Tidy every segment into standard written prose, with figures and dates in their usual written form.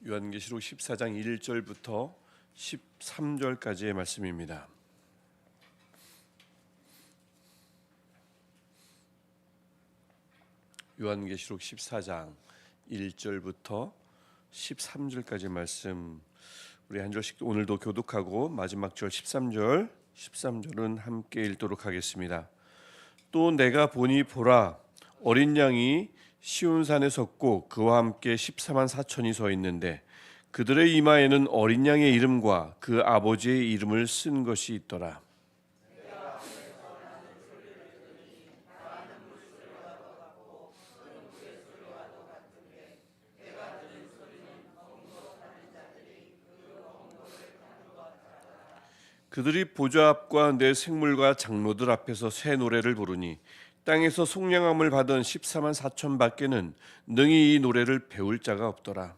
요한계시록 14장 1절부터 13절까지의 말씀입니다. 요한계시록 14장 1절부터 13절까지 말씀, 우리 한 절씩 오늘도 교독하고 마지막 절 13절은 함께 읽도록 하겠습니다. 또 내가 보니 보라, 어린 양이 시온산에 섰고 그와 함께 14만 4천이 서 있는데 그들의 이마에는 어린 양의 이름과 그 아버지의 이름을 쓴 것이 있더라. 그들이 보좌 앞과 내 생물과 장로들 앞에서 새 노래를 부르니 땅에서 속량함을 받은 14만 4천 밖에는 능히 이 노래를 배울 자가 없더라.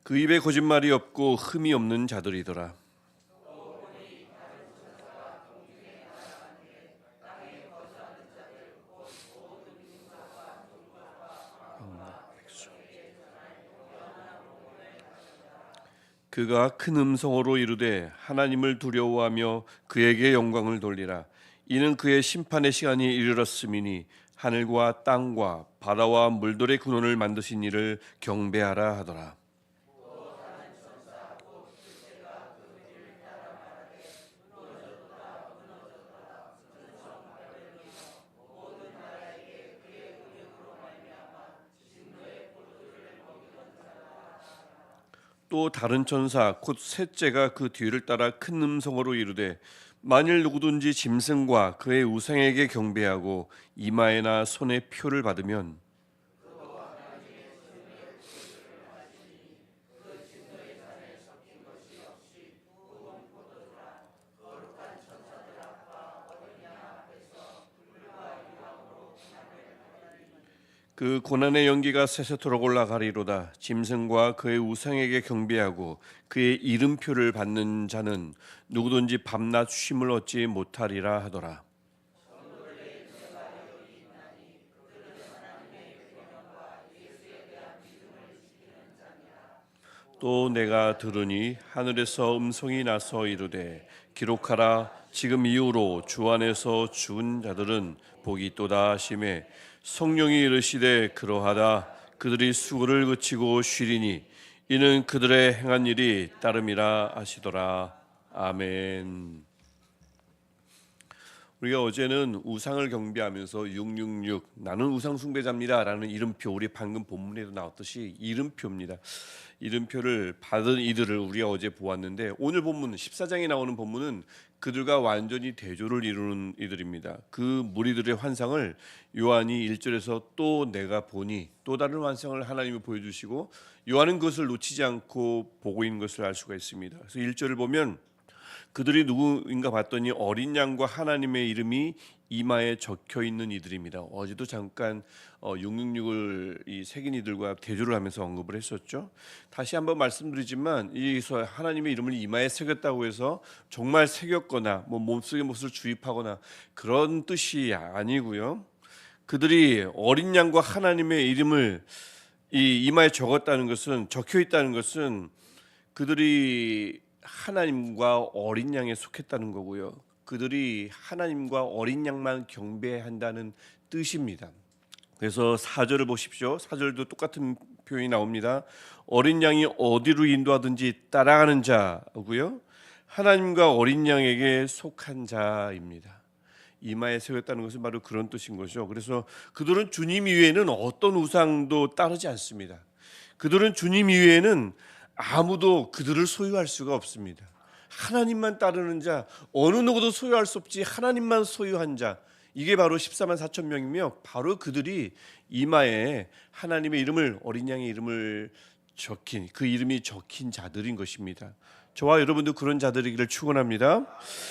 그 입에 거짓말이 없고 흠이 없는 자들이더라. 그가 큰 음성으로 이르되 하나님을 두려워하며 그에게 영광을 돌리라. 이는 그의 심판의 시간이 이르렀음이니 하늘과 땅과 바다와 물들의 근원을 만드신 이를 경배하라 하더라. 또 다른 천사 곧 셋째가 그 뒤를 따라 큰 음성으로 이르되 만일 누구든지 짐승과 그의 우상에게 경배하고 이마에나 손에 표를 받으면 그 고난의 연기가 세세토록 올라가리로다. 짐승과 그의 우상에게 경배하고 그의 이름표를 받는 자는 누구든지 밤낮 쉼을 얻지 못하리라 하더라. 또 내가 들으니 하늘에서 음성이 나서 이르되 기록하라. 지금 이후로 주 안에서 죽은 자들은 복이 있도다 하시매 성령이 이르시되 그러하다. 그들이 수고를 그치고 쉬리니 이는 그들의 행한 일이 따름이라 하시더라. 아멘. 우리가 어제는 우상을 경배하면서 666 나는 우상 숭배자입니다 라는 이름표, 우리 방금 본문에도 나왔듯이 이름표입니다. 이름표를 받은 이들을 우리가 어제 보았는데, 오늘 본문 14장에 나오는 본문은 그들과 완전히 대조를 이루는 이들입니다. 그 무리들의 환상을 요한이 1절에서 또 내가 보니, 또 다른 환상을 하나님이 보여주시고 요한은 그것을 놓치지 않고 보고 있는 것을 알 수가 있습니다. 그래서 1절을 보면 그들이 누구인가 봤더니 어린 양과 하나님의 이름이 이마에 적혀 있는 이들입니다. 어제도 잠깐 666을 이 새긴 이들과 대조를 하면서 언급을 했었죠. 다시 한번 말씀드리지만 이 하나님의 이름을 이마에 새겼다고 해서 정말 새겼거나 몸속에 무엇을 주입하거나 그런 뜻이 아니고요. 그들이 어린 양과 하나님의 이름을 이 이마에 적었다는 것은, 적혀 있다는 것은 그들이 하나님과 어린 양에 속했다는 거고요. 그들이 하나님과 어린 양만 경배한다는 뜻입니다. 그래서 4절을 보십시오. 4절도 똑같은 표현이 나옵니다. 어린 양이 어디로 인도하든지 따라가는 자고요. 하나님과 어린 양에게 속한 자입니다. 이마에 새겼다는 것은 바로 그런 뜻인 거죠. 그래서 그들은 주님 이외에는 어떤 우상도 따르지 않습니다. 그들은 주님 이외에는 아무도 그들을 소유할 수가 없습니다. 하나님만 따르는 자, 어느 누구도 소유할 수 없지 하나님만 소유한 자, 이게 바로 14만 4천 명이며 바로 그들이 이마에 하나님의 이름을, 어린 양의 이름을 적힌, 그 이름이 적힌 자들인 것입니다. 저와 여러분도 그런 자들이기를 축원합니다.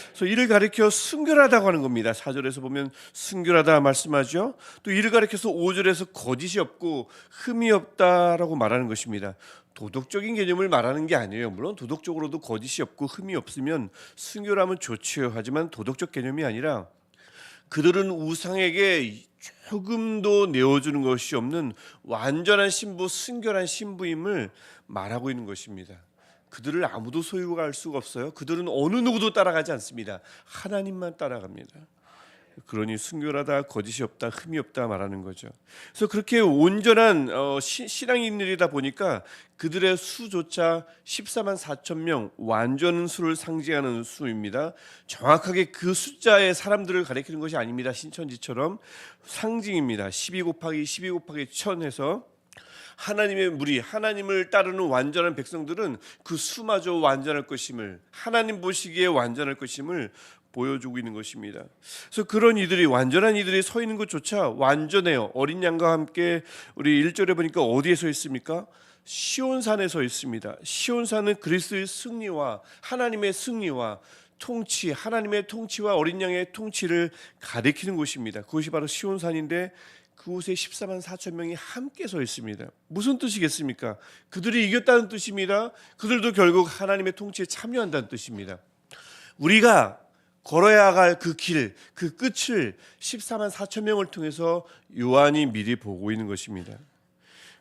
그래서 이를 가리켜 순결하다고 하는 겁니다. 4절에서 보면 순결하다 말씀하죠. 또 이를 가리켜서 5절에서 거짓이 없고 흠이 없다라고 말하는 것입니다. 도덕적인 개념을 말하는 게 아니에요. 물론 도덕적으로도 거짓이 없고 흠이 없으면 순결하면 좋지요. 하지만 도덕적 개념이 아니라 그들은 우상에게 조금도 내어주는 것이 없는 완전한 신부, 순결한 신부임을 말하고 있는 것입니다. 그들을 아무도 소유할 수가 없어요. 그들은 어느 누구도 따라가지 않습니다. 하나님만 따라갑니다. 그러니 순결하다, 거짓이 없다, 흠이 없다 말하는 거죠. 그래서 그렇게 온전한 신앙인들이다 보니까 그들의 수조차 14만 4천 명, 완전 수를 상징하는 수입니다. 정확하게 그 숫자의 사람들을 가리키는 것이 아닙니다. 신천지처럼 상징입니다. 12 곱하기 12 곱하기 1000 해서 하나님의 무리, 하나님을 따르는 완전한 백성들은 그 수마저 완전할 것임을, 하나님 보시기에 완전할 것임을 보여주고 있는 것입니다. 그래서 그런 이들이, 완전한 이들이 서 있는 것조차 완전해요. 어린 양과 함께 우리 1절에 보니까 어디에 서 있습니까? 시온산에 서 있습니다. 시온산은 그리스도의 승리와 하나님의 승리와 통치, 하나님의 통치와 어린 양의 통치를 가리키는 곳입니다. 그것이 바로 시온산인데 그곳에 14만 4천 명이 함께 서 있습니다. 무슨 뜻이겠습니까? 그들이 이겼다는 뜻입니다. 그들도 결국 하나님의 통치에 참여한다는 뜻입니다. 우리가 걸어야 할 그 길, 그 끝을 14만 4천 명을 통해서 요한이 미리 보고 있는 것입니다.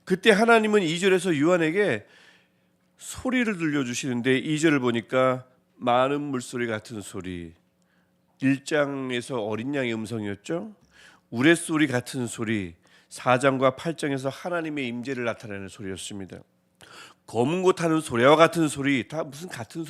그때 하나님은 2절에서 요한에게 소리를 들려주시는데 2절을 보니까 많은 물소리 같은 소리, 1장에서 어린 양의 음성이었죠. 우레소리 같은 소리, 4장과 8장에서 하나님의 임재를 나타내는 소리였습니다. 검은 고 타는 소리와 같은 소리, 다 무슨 같은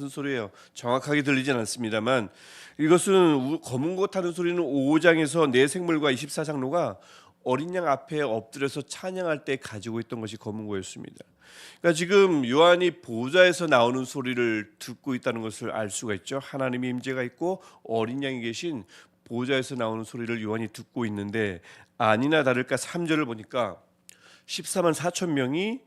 소리예요. 정확하게 들리진 않습니다만 이것은 검은 고 타는 소리는 5장에서 네 생물과 24장로가 어린 양 앞에 엎드려서 찬양할 때 가지고 있던 것이 검은 고였습니다. 그러니까 지금 요한이 보좌에서 나오는 소리를 듣고 있다는 것을 알 수가 있죠. 하나님의 임재가 있고 어린 양이 계신 보좌에서 나오는 소리를 요한이 듣고 있는데, 아니나 다를까 3절을 보니까 14만 4천 명이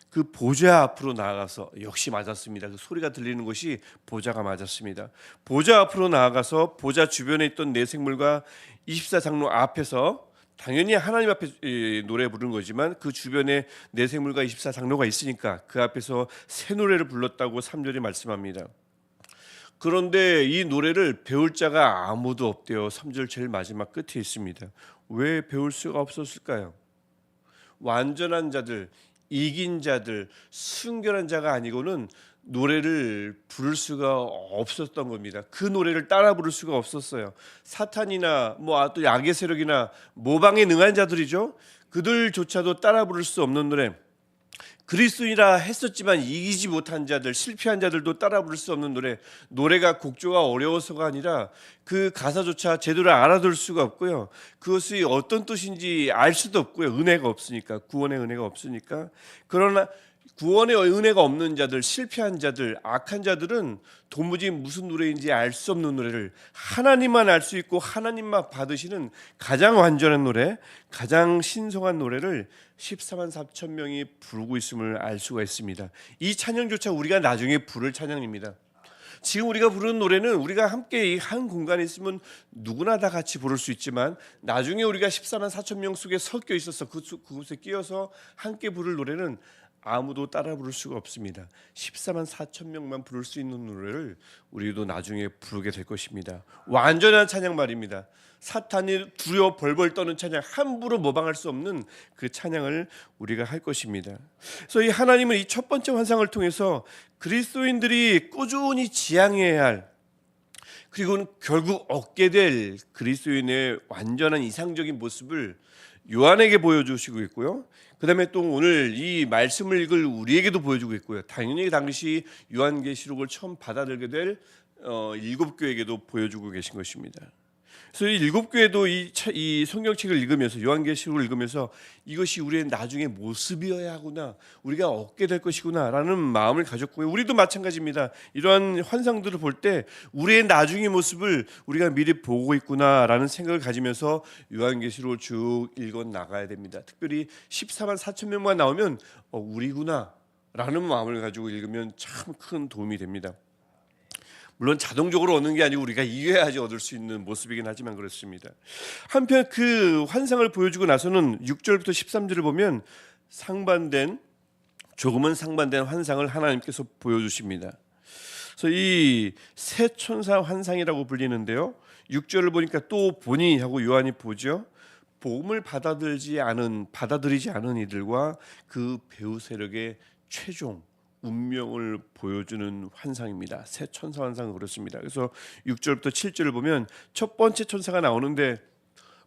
그 보좌 앞으로 나아가서, 역시 맞았습니다. 그 소리가 들리는 것이 보좌가 맞았습니다. 보좌 앞으로 나아가서 보좌 주변에 있던 네 생물과 24장로 앞에서, 당연히 하나님 앞에 노래 부르는 거지만 그 주변에 네 생물과 24장로가 있으니까 그 앞에서 새 노래를 불렀다고 3절이 말씀합니다. 그런데 이 노래를 배울 자가 아무도 없대요. 3절 제일 마지막 끝에 있습니다. 왜 배울 수가 없었을까요? 완전한 자들, 이긴 자들, 순결한 자가 아니고는 노래를 부를 수가 없었던 겁니다. 그 노래를 따라 부를 수가 없었어요. 사탄이나 또 약의 세력이나 모방에 능한 자들이죠. 그들조차도 따라 부를 수 없는 노래, 그리스도인이라 했었지만 이기지 못한 자들, 실패한 자들도 따라 부를 수 없는 노래가 곡조가 어려워서가 아니라 그 가사조차 제대로 알아들 수가 없고요. 그것이 어떤 뜻인지 알 수도 없고요. 은혜가 없으니까, 구원의 은혜가 없으니까. 그러나 구원의 은혜가 없는 자들, 실패한 자들, 악한 자들은 도무지 무슨 노래인지 알 수 없는 노래를 하나님만 알 수 있고 하나님만 받으시는 가장 완전한 노래, 가장 신성한 노래를 14만 4천 명이 부르고 있음을 알 수가 있습니다. 이 찬양조차 우리가 나중에 부를 찬양입니다. 지금 우리가 부르는 노래는 우리가 함께 한 공간에 있으면 누구나 다 같이 부를 수 있지만, 나중에 우리가 14만 4천 명 속에 섞여 있어서 그곳에 끼어서 함께 부를 노래는 아무도 따라 부를 수가 없습니다. 14만 4천 명만 부를 수 있는 노래를 우리도 나중에 부르게 될 것입니다. 완전한 찬양 말입니다. 사탄이 두려워 벌벌 떠는 찬양, 함부로 모방할 수 없는 그 찬양을 우리가 할 것입니다. 그래서 이 하나님은 이 첫 번째 환상을 통해서 그리스도인들이 꾸준히 지향해야 할, 그리고 결국 얻게 될 그리스도인의 완전한 이상적인 모습을 요한에게 보여주시고 있고요. 그 다음에 또 오늘 이 말씀을 읽을 우리에게도 보여주고 있고요. 당연히 당시 요한계시록을 처음 받아들게 될 7교회에게도 보여주고 계신 것입니다. 그래서 이 7교회도 이 성경책을 읽으면서, 요한계시록을 읽으면서 이것이 우리의 나중에 모습이어야 하구나, 우리가 얻게 될 것이구나 라는 마음을 가졌고요. 우리도 마찬가지입니다. 이러한 환상들을 볼 때 우리의 나중의 모습을 우리가 미리 보고 있구나 라는 생각을 가지면서 요한계시록을 쭉 읽어 나가야 됩니다. 특별히 14만 4천 명만 나오면 우리구나, 라는 마음을 가지고 읽으면 참 큰 도움이 됩니다. 물론 자동적으로 얻는 게 아니고 우리가 이겨야지 얻을 수 있는 모습이긴 하지만 그렇습니다. 한편 그 환상을 보여주고 나서는 6절부터 13절을 보면 조금은 상반된 환상을 하나님께서 보여주십니다. 그래서 이 새 천사 환상이라고 불리는데요, 6절을 보니까 또 보니 하고 요한이 보죠. 복음을 받아들이지 않은 이들과 그 배후 세력의 최종 운명을 보여주는 환상입니다. 새 천사 환상은 그렇습니다. 그래서 6절부터 7절을 보면 첫 번째 천사가 나오는데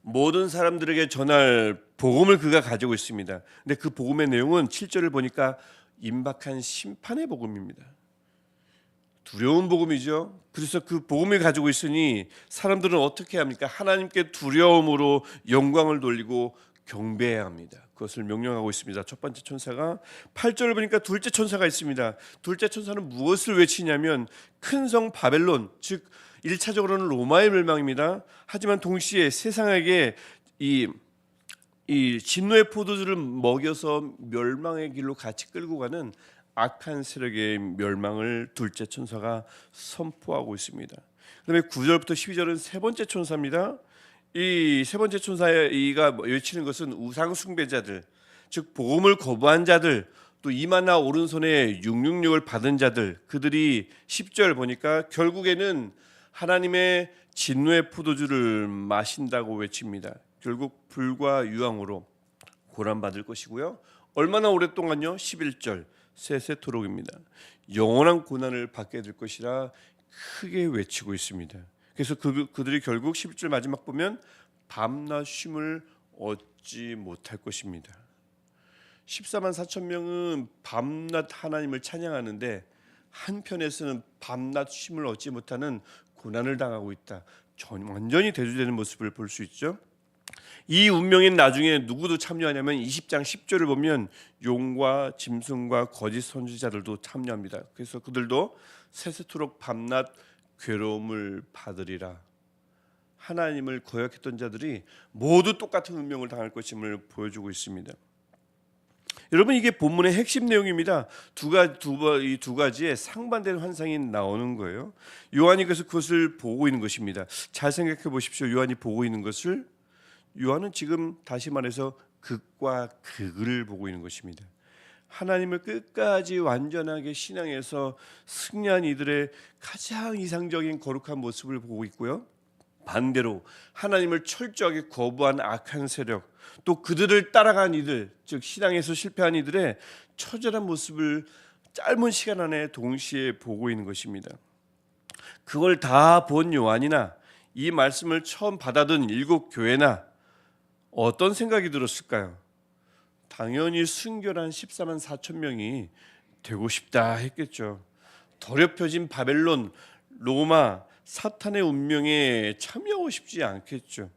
모든 사람들에게 전할 복음을 그가 가지고 있습니다. 근데 그 복음의 내용은 7절을 보니까 임박한 심판의 복음입니다. 두려운 복음이죠. 그래서 그 복음을 가지고 있으니 사람들은 어떻게 합니까? 하나님께 두려움으로 영광을 돌리고 경배해야 합니다. 그것을 명령하고 있습니다. 첫 번째 천사가 8절을 보니까 둘째 천사가 있습니다. 둘째 천사는 무엇을 외치냐면 큰 성 바벨론, 즉 1차적으로는 로마의 멸망입니다. 하지만 동시에 세상에게 이 진노의 포도주를 먹여서 멸망의 길로 같이 끌고 가는 악한 세력의 멸망을 둘째 천사가 선포하고 있습니다. 그다음에 9절부터 12절은 세 번째 천사입니다. 이 세 번째 천사가 외치는 것은 우상 숭배자들, 즉 복음을 거부한 자들, 또 이마나 오른손에 666을 받은 자들, 그들이 10절 보니까 결국에는 하나님의 진노의 포도주를 마신다고 외칩니다. 결국 불과 유황으로 고난받을 것이고요. 얼마나 오랫동안요? 11절 세세토록입니다. 영원한 고난을 받게 될 것이라 크게 외치고 있습니다. 그래서 그들이 결국 11절 마지막 보면 밤낮 쉼을 얻지 못할 것입니다. 14만 4천 명은 밤낮 하나님을 찬양하는데 한편에서는 밤낮 쉼을 얻지 못하는 고난을 당하고 있다. 완전히 대조되는 모습을 볼 수 있죠. 이 운명인 나중에 누구도 참여하냐면 20장 10절을 보면 용과 짐승과 거짓 선지자들도 참여합니다. 그래서 그들도 세세토록 밤낮 괴로움을 받으리라. 하나님을 거역했던 자들이 모두 똑같은 운명을 당할 것임을 보여주고 있습니다. 여러분, 이게 본문의 핵심 내용입니다. 이 두 가지의 상반된 환상이 나오는 거예요. 요한이 그래서 그것을 보고 있는 것입니다. 잘 생각해 보십시오. 요한이 보고 있는 것을, 요한은 지금 다시 말해서 극과 극을 보고 있는 것입니다. 하나님을 끝까지 완전하게 신앙해서 승리한 이들의 가장 이상적인 거룩한 모습을 보고 있고요. 반대로 하나님을 철저하게 거부한 악한 세력, 또 그들을 따라간 이들, 즉 신앙에서 실패한 이들의 처절한 모습을 짧은 시간 안에 동시에 보고 있는 것입니다. 그걸 다 본 요한이나 이 말씀을 처음 받아든 일곱 교회나 어떤 생각이 들었을까요? 당연히 순결한 14만 4천 명이 되고 싶다 했겠죠. 더럽혀진 바벨론, 로마, 사탄의 운명에 참여하고 싶지 않겠죠.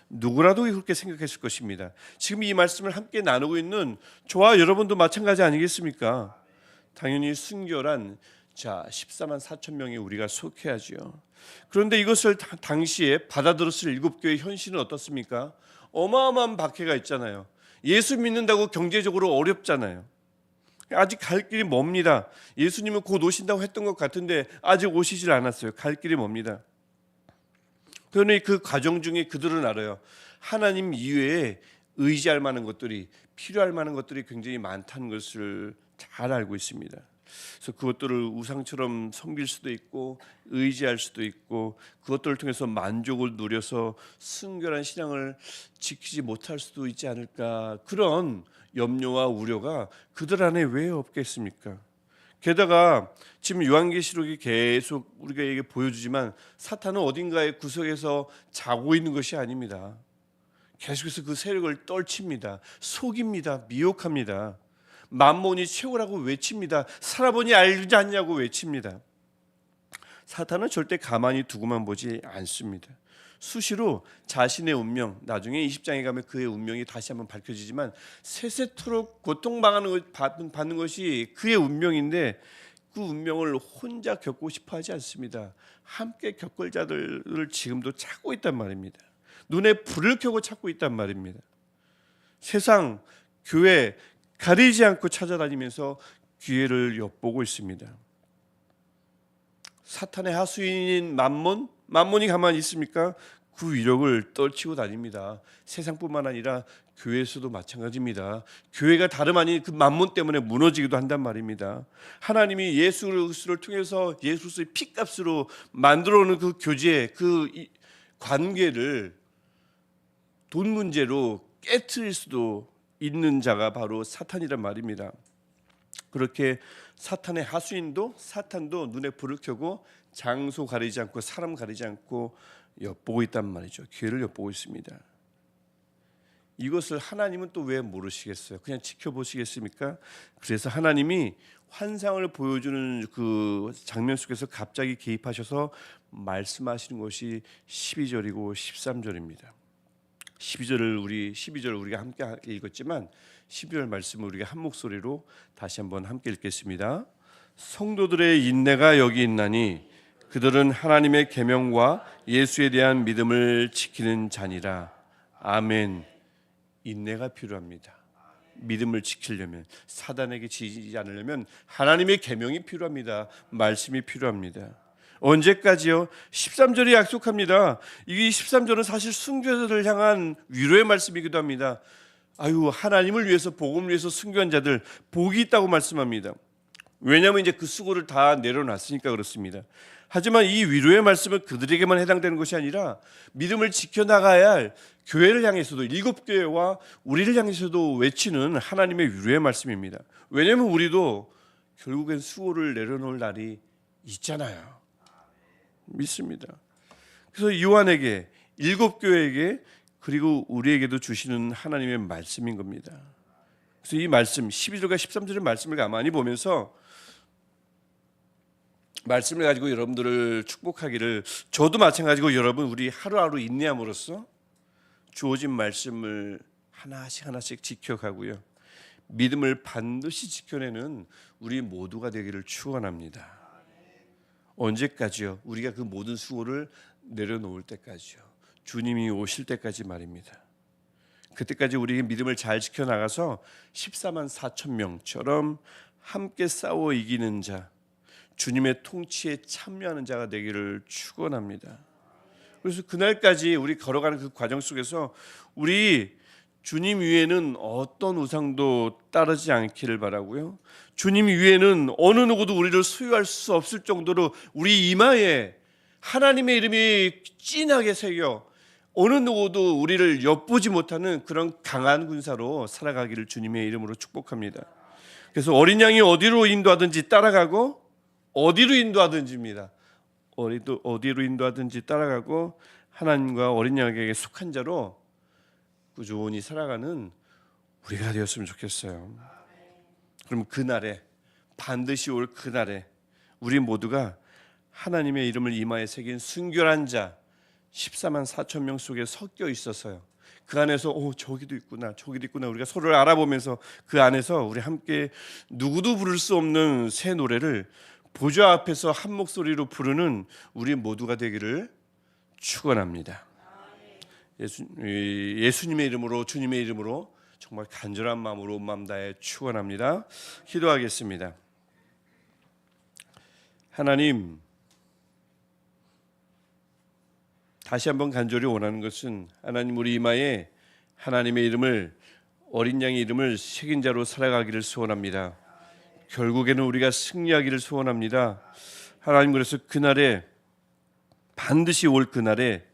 누구라도 그렇게 생각했을 것입니다. 지금 이 말씀을 함께 나누고 있는 저와 여러분도 마찬가지 아니겠습니까? 당연히 순결한 14만 4천 명이 우리가 속해야죠. 그런데 이것을 당시에 받아들였을 일곱 교회의 현실은 어떻습니까? 어마어마한 박해가 있잖아요. 예수 믿는다고 경제적으로 어렵잖아요. 아직 갈 길이 멉니다. 예수님은 곧 오신다고 했던 것 같은데 아직 오시질 않았어요. 갈 길이 멉니다. 그러니 그 과정 중에 그들은 알아요. 하나님 이외에 의지할 만한 것들이, 필요할 만한 것들이 굉장히 많다는 것을 잘 알고 있습니다. 그래서 그것들을 우상처럼 섬길 수도 있고 의지할 수도 있고 그것들을 통해서 만족을 누려서 순결한 신앙을 지키지 못할 수도 있지 않을까, 그런 염려와 우려가 그들 안에 왜 없겠습니까? 게다가 지금 요한계시록이 계속 우리에게 보여주지만 사탄은 어딘가의 구석에서 자고 있는 것이 아닙니다. 계속해서 그 세력을 떨칩니다. 속입니다. 미혹합니다. 만몬이 최고라고 외칩니다. 살아보니 알지 않냐고 외칩니다. 사탄은 절대 가만히 두고만 보지 않습니다. 수시로 자신의 운명, 나중에 20장에 가면 그의 운명이 다시 한번 밝혀지지만 세세토록 고통받는 것이 그의 운명인데 그 운명을 혼자 겪고 싶어 하지 않습니다. 함께 겪을 자들을 지금도 찾고 있단 말입니다. 눈에 불을 켜고 찾고 있단 말입니다. 세상, 교회 가리지 않고 찾아다니면서 기회를 엿보고 있습니다. 사탄의 하수인인 만몬이 가만히 있습니까? 그 위력을 떨치고 다닙니다. 세상뿐만 아니라 교회에서도 마찬가지입니다. 교회가 다름 아닌 그 만몬 때문에 무너지기도 한단 말입니다. 하나님이 예수 그리스도를 통해서 예수 그리스도의 피값으로 만들어 놓은 그 교제, 그 관계를 돈 문제로 깨트릴 수도 있는 자가 바로 사탄이란 말입니다. 그렇게 사탄의 하수인도 사탄도 눈에 불을 켜고 장소 가리지 않고 사람 가리지 않고 엿보고 있단 말이죠. 기회를 엿보고 있습니다. 이것을 하나님은 또 왜 모르시겠어요? 그냥 지켜보시겠습니까? 그래서 하나님이 환상을 보여주는 그 장면 속에서 갑자기 개입하셔서 말씀하시는 것이 12절이고 13절입니다. 12절을 우리가 함께 읽었지만 12절 말씀을 우리가 한 목소리로 다시 한번 함께 읽겠습니다. 성도들의 인내가 여기 있나니 그들은 하나님의 계명과 예수에 대한 믿음을 지키는 자니라. 아멘. 인내가 필요합니다. 믿음을 지키려면, 사단에게 지지 않으려면 하나님의 계명이 필요합니다. 말씀이 필요합니다. 언제까지요? 13절이 약속합니다. 이 13절은 사실 순교자들을 향한 위로의 말씀이기도 합니다. 하나님을 위해서, 복음을 위해서 순교한 자들 복이 있다고 말씀합니다. 왜냐하면 이제 그 수고를 다 내려놨으니까 그렇습니다. 하지만 이 위로의 말씀은 그들에게만 해당되는 것이 아니라 믿음을 지켜나가야 할 교회를 향해서도, 일곱 교회와 우리를 향해서도 외치는 하나님의 위로의 말씀입니다. 왜냐하면 우리도 결국엔 수고를 내려놓을 날이 있잖아요. 믿습니다. 그래서 요한에게, 일곱 교회에게, 그리고 우리에게도 주시는 하나님의 말씀인 겁니다. 그래서 이 말씀 12절과 13절의 말씀을 가만히 보면서 말씀을 가지고 여러분들을 축복하기를, 저도 마찬가지고 여러분 우리 하루하루 인내함으로써 주어진 말씀을 하나씩 지켜가고요, 믿음을 반드시 지켜내는 우리 모두가 되기를 축원합니다. 언제까지요? 우리가 그 모든 수고를 내려놓을 때까지요. 주님이 오실 때까지 말입니다. 그때까지 우리 믿음을 잘 지켜나가서 14만 4천 명처럼 함께 싸워 이기는 자, 주님의 통치에 참여하는 자가 되기를 축원합니다. 그래서 그날까지 우리 걸어가는 그 과정 속에서 우리 주님 위에는 어떤 우상도 따르지 않기를 바라고요, 주님 위에는 어느 누구도 우리를 소유할 수 없을 정도로 우리 이마에 하나님의 이름이 진하게 새겨 어느 누구도 우리를 엿보지 못하는 그런 강한 군사로 살아가기를 주님의 이름으로 축복합니다. 그래서 어린 양이 어디로 인도하든지 따라가고, 어디로 인도하든지입니다. 어디로 인도하든지 따라가고 하나님과 어린 양에게 속한 자로 꾸준히 살아가는 우리가 되었으면 좋겠어요. 그럼 그날에, 반드시 올 그날에 우리 모두가 하나님의 이름을 이마에 새긴 순결한 자 14만 4천 명 속에 섞여 있어서요, 그 안에서 저기도 있구나 우리가 서로를 알아보면서 그 안에서 우리 함께 누구도 부를 수 없는 새 노래를 보좌 앞에서 한 목소리로 부르는 우리 모두가 되기를 축원합니다. 예수님의 이름으로, 주님의 이름으로 정말 간절한 마음으로 온 마음 다해 축원합니다. 기도하겠습니다. 하나님, 다시 한번 간절히 원하는 것은 하나님 우리 이마에 하나님의 이름을, 어린 양의 이름을 새긴 자로 살아가기를 소원합니다. 결국에는 우리가 승리하기를 소원합니다. 하나님, 그래서 그날에, 반드시 올 그날에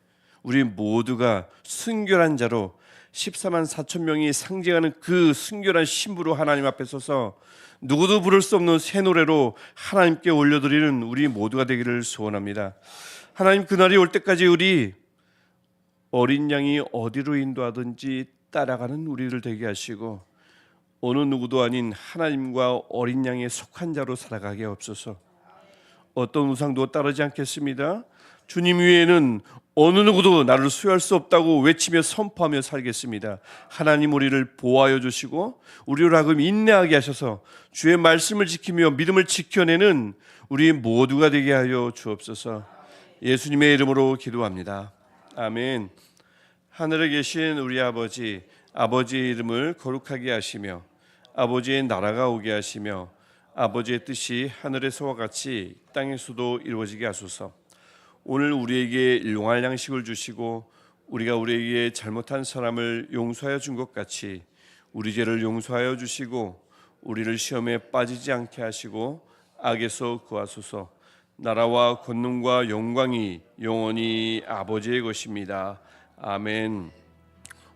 우리 모두가 순결한 자로 14만 4천 명이 상징하는 그 순결한 신부로 하나님 앞에 서서 누구도 부를 수 없는 새 노래로 하나님께 올려드리는 우리 모두가 되기를 소원합니다. 하나님, 그날이 올 때까지 우리 어린 양이 어디로 인도하든지 따라가는 우리를 되게 하시고, 어느 누구도 아닌 하나님과 어린 양에 속한 자로 살아가게 없소서. 어떤 우상도 따르지 않겠습니다. 주님 위에는 어느 누구도 나를 수여할 수 없다고 외치며 선포하며 살겠습니다. 하나님, 우리를 보호하여 주시고 우리로 하여금 인내하게 하셔서 주의 말씀을 지키며 믿음을 지켜내는 우리 모두가 되게 하여 주옵소서. 예수님의 이름으로 기도합니다. 아멘. 하늘에 계신 우리 아버지의 이름을 거룩하게 하시며 아버지의 나라가 오게 하시며 아버지의 뜻이 하늘에서와 같이 땅에서도 이루어지게 하소서. 오늘 우리에게 일용할 양식을 주시고 우리가 우리에게 잘못한 사람을 용서하여 준 것 같이 우리 죄를 용서하여 주시고 우리를 시험에 빠지지 않게 하시고 악에서 구하소서. 나라와 권능과 영광이 영원히 아버지의 것입니다. 아멘.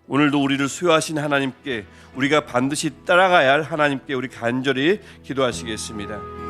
오늘도 우리를 수요하신 하나님께, 우리가 반드시 따라가야 할 하나님께 우리 간절히 기도하시겠습니다.